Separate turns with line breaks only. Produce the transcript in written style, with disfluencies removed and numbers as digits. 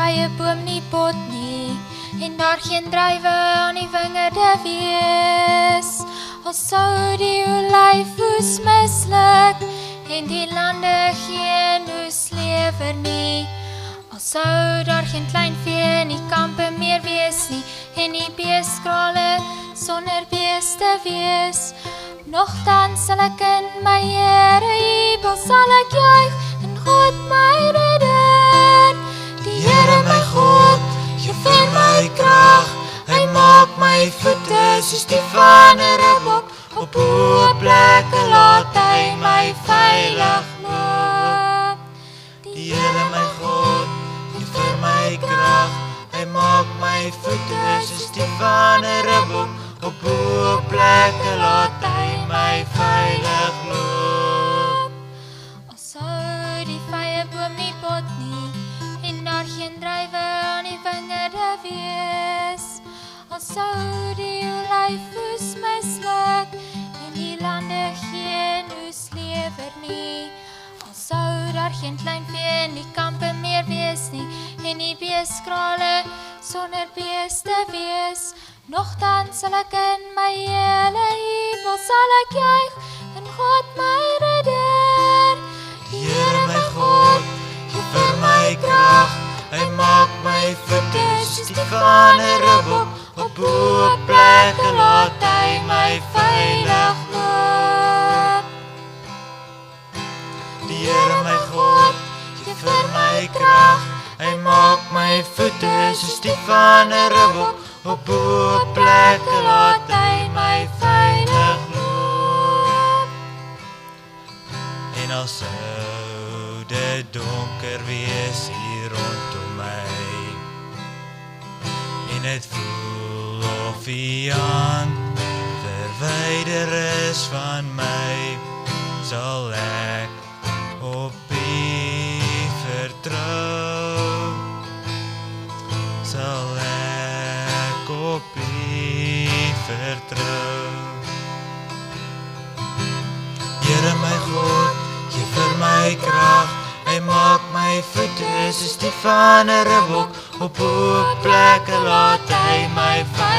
vye boom nie pot nie, en daar geen druiwe aan die wingerde wees. Al sou die olyfoes misluk, en die lande geen oes lewer nie. Al sou daar geen klein vee in die kampe meer wees nie, en die beeskrale sonder beeste wees. Nogtans sal ek in my Here jubel, sal ek juig in God my redder. Die Here my God, gee vir my krag, hy maak my voete soos die van 'n ribbok, op hoë plekke laat hy my veilig loop. Die Here my God, gee vir my krag, hy maak my voete soos die van 'n ribbok, op hoë plekke laat hy my veilig loop. Al sou die vyeboom nie pot nie, en daar geen druiwe aan die wingerde wees. Al sou die olyfoes misluk, en die lande geen oes lewer nie. Al sou daar geen klein vee in die kampe meer wees nie, en die beeskrale sonder beeste wees. Nogtans sal ek in my hele jubel, sal ek juig in God my redder. Die Here my God, gee vir my krag, hy maak my voete soos die van 'n ribbok, op hoë plekke laat hy my veilig loop. Die Here my God, gee vir my krag, hy maak my voete soos die van 'n ribbok, op hoë plekke laat hy my veilig loop. En al sou dit donker wees hier rondom my, en het voel of die hand verwyder is van my, sal ek op U vertrou, sal ek op U vertrou. Here my God, gee vir my krag, hy maak my voete soos die van 'n ribbok, op hoë plekke laat hy my veilig